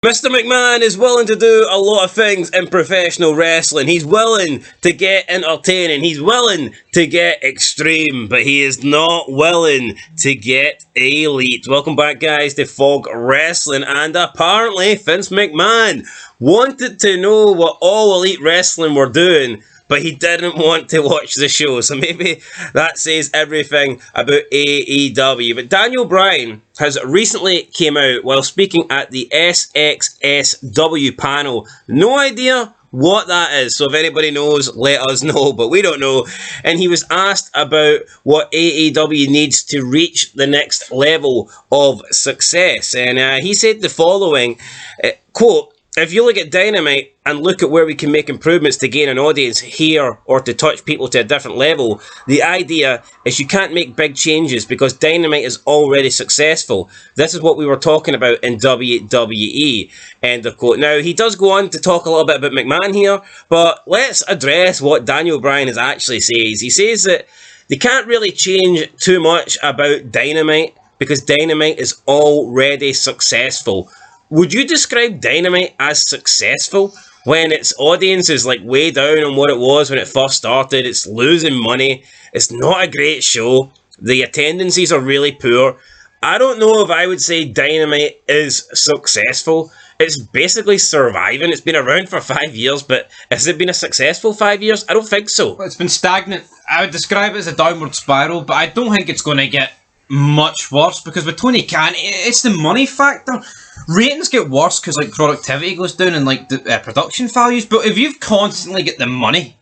Mr. McMahon is willing to do a lot of things in professional wrestling. He's willing to get entertaining. He's willing to get extreme, but he is not willing to get elite. Welcome back, guys, to Fog Wrestling. And apparently, Vince McMahon wanted to know what All Elite Wrestling were doing, but he didn't want to watch the show. So maybe that says everything about AEW. But Daniel Bryan has recently came out while speaking at the SXSW panel. No idea what that is. So if anybody knows, let us know. But we don't know. And he was asked about what AEW needs to reach the next level of success. And he said the following, quote, "If you look at Dynamite and look at where we can make improvements to gain an audience here or to touch people to a different level, the idea is you can't make big changes because Dynamite is already successful. This is what we were talking about in WWE." End of quote. Now, he does go on to talk a little bit about McMahon here, but let's address what Daniel Bryan is actually says. He says that they can't really change too much about Dynamite because Dynamite is already successful. Would you describe Dynamite as successful when its audience is like way down on what it was when it first started? It's losing money. It's not a great show. The attendances are really poor. I don't know if I would say Dynamite is successful. It's basically surviving. It's been around for 5 years, but has it been a successful 5 years? I don't think so. Well, it's been stagnant. I would describe it as a downward spiral, but I don't think it's going to get much worse because with Tony Khan, it's the money factor. Ratings get worse because like productivity goes down and like the production values, but if you've constantly got the money,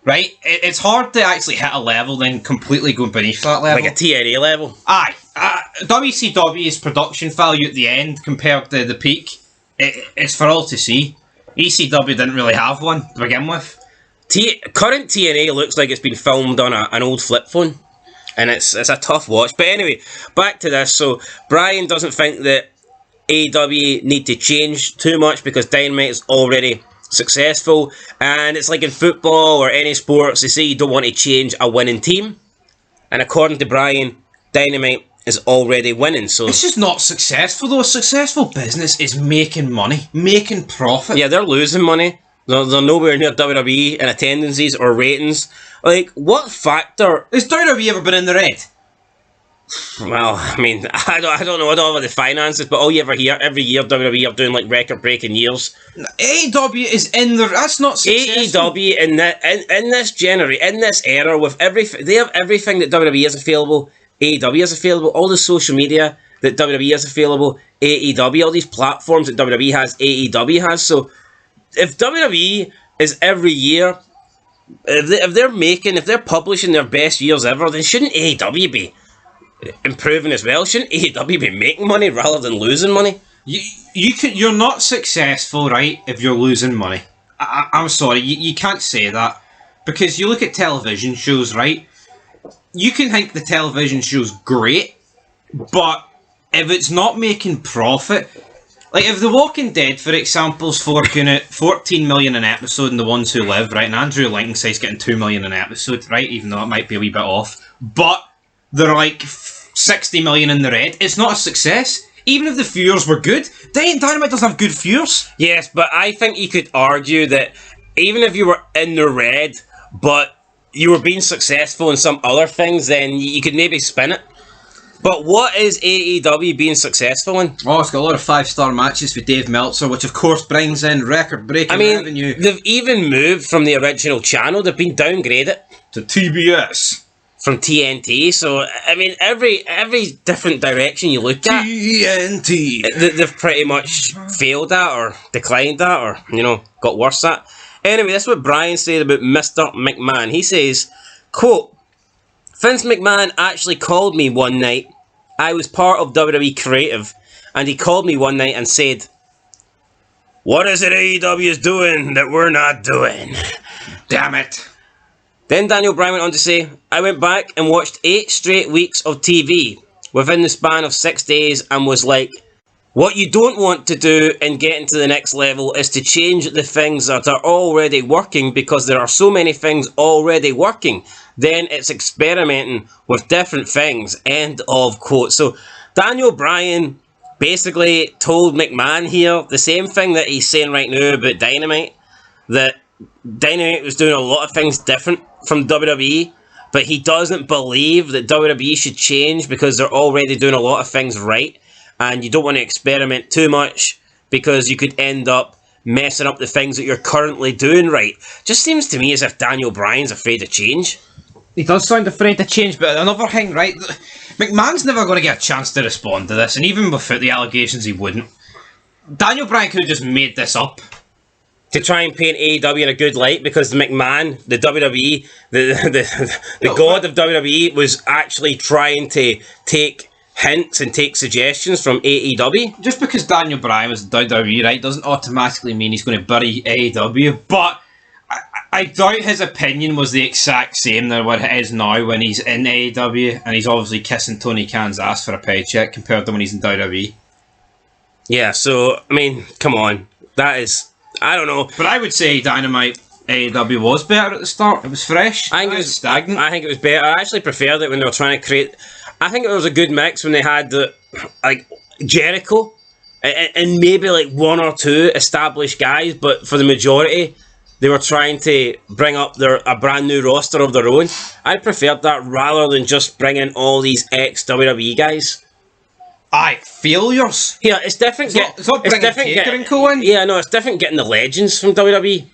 right, it's hard to actually hit a level then completely going beneath that level. Like a TNA level? Aye. WCW's production value at the end compared to the peak, it's for all to see. ECW didn't really have one to begin with. Current TNA looks like it's been filmed on an old flip phone, and it's a tough watch. But anyway, back to this. So Bryan doesn't think that AEW need to change too much because Dynamite is already successful, and it's like in football or any sports, they say you don't want to change a winning team, and according to Bryan, Dynamite is already winning. So it's just not successful though. A successful business is making money, making profit. Yeah, they're losing money. They're nowhere near WWE in attendances or ratings. Like, what factor... Has WWE ever been in the red? Well, I mean, I don't know. I don't know about the finances, but all you ever hear every year WWE are doing like record-breaking years. AEW is in the. That's not successful. AEW in this era with everything, they have everything that WWE is available. AEW is available. All the social media that WWE is available. AEW, all these platforms that WWE has, AEW has. So if WWE is every year, if they're publishing their best years ever, then shouldn't AEW be improving as well? Shouldn't AEW be making money rather than losing money? You're not successful, right, if you're losing money. I'm sorry, you can't say that. Because you look at television shows, right? You can think the television show's great, but if it's not making profit, like if The Walking Dead, for example, is forking out 14 million an episode in The Ones Who Live, right, and Andrew Lincoln's getting 2 million an episode, right, even though it might be a wee bit off, but they're like 60 million in the red, it's not a success. Even if the viewers were good, Dynamite doesn't have good viewers. Yes, but I think you could argue that even if you were in the red, but you were being successful in some other things, then you could maybe spin it. But what is AEW being successful in? Oh, it's got a lot of 5-star matches with Dave Meltzer, which of course brings in record-breaking revenue. They've even moved from the original channel. They've been downgraded to TBS. From TNT, so I mean, every different direction you look at, TNT, they've pretty much failed at or declined at or got worse at. Anyway, that's what Bryan said about Mr. McMahon. He says, quote, "Vince McMahon actually called me one night. I was part of WWE Creative, and he called me one night and said, 'What is it AEW is doing that we're not doing?' Damn it." Then Daniel Bryan went on to say, "I went back and watched 8 straight weeks of TV within the span of 6 days and was like, what you don't want to do in getting to the next level is to change the things that are already working because there are so many things already working. Then it's experimenting with different things." End of quote. So Daniel Bryan basically told McMahon here the same thing that he's saying right now about Dynamite, that Dynamite was doing a lot of things different from WWE, but he doesn't believe that WWE should change because they're already doing a lot of things right, and you don't want to experiment too much because you could end up messing up the things that you're currently doing right. Just seems to me as if Daniel Bryan's afraid of change. He does sound afraid to change, but another thing, right? McMahon's never going to get a chance to respond to this, and even without the allegations, he wouldn't. Daniel Bryan could have just made this up to try and paint AEW in a good light, because McMahon, the WWE, the god of WWE, was actually trying to take hints and take suggestions from AEW. Just because Daniel Bryan was in WWE, right, doesn't automatically mean he's going to bury AEW, but I doubt his opinion was the exact same than what it is now when he's in AEW, and he's obviously kissing Tony Khan's ass for a paycheck compared to when he's in WWE. Yeah, so, I mean, come on. That is... I don't know. But I would say Dynamite AEW was better at the start. It was fresh. I think it was stagnant. I think it was better. I actually preferred it when they were trying to create... I think it was a good mix when they had Jericho and maybe like one or two established guys, but for the majority, they were trying to bring up a brand new roster of their own. I preferred that rather than just bringing all these ex-WWE guys. Aye, failures. Yeah, it's different. It's not bringing Taker and Co in. Yeah, no, it's different getting the legends from WWE.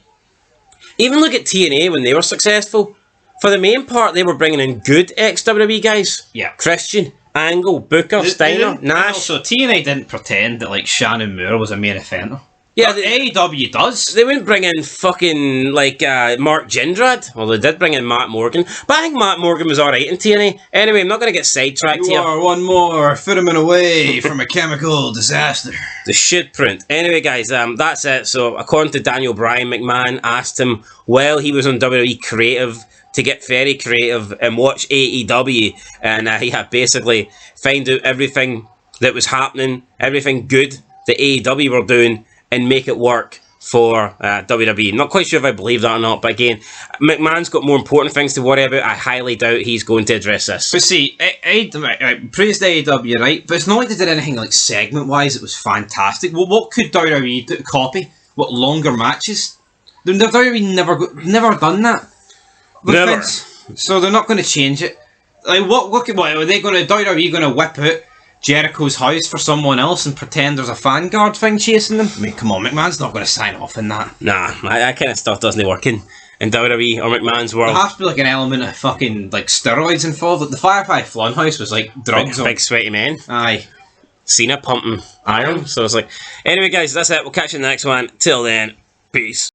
Even look at TNA when they were successful. For the main part, they were bringing in good ex-WWE guys. Yeah. Christian, Angle, Booker, Steiner, Nash. Also, TNA didn't pretend that Shannon Moore was a main eventer. Yeah, AEW does. They wouldn't bring in fucking Mark Jindrak. Well, they did bring in Matt Morgan, but I think Matt Morgan was alright in TNA. Anyway, I'm not going to get sidetracked here. You are one more fitment away from a chemical disaster. The shit print. Anyway, guys, that's it. So, according to Daniel Bryan, McMahon asked him while he was on WWE Creative to get very creative and watch AEW, and basically find out everything that was happening, everything good that AEW were doing, and make it work for WWE. Not quite sure if I believe that or not, but again, McMahon's got more important things to worry about. I highly doubt he's going to address this. But see, praised AEW, right? But it's not like they did anything segment-wise. It was fantastic. Well, what could WWE copy? What, longer matches? WWE never done that. Never. Vince, so they're not going to change it. What are they going to? WWE going to whip out Jericho's house for someone else and pretend there's a Vanguard thing chasing them? I mean, come on, McMahon's not going to sign off in that. Nah, that kind of stuff doesn't work in WWE or McMahon's world. There has to be an element of fucking steroids involved. The Firefly Funhouse was drugs. Big sweaty men. Aye. Cena pumping iron. So it's anyway, guys, that's it. We'll catch you in the next one. Till then, peace.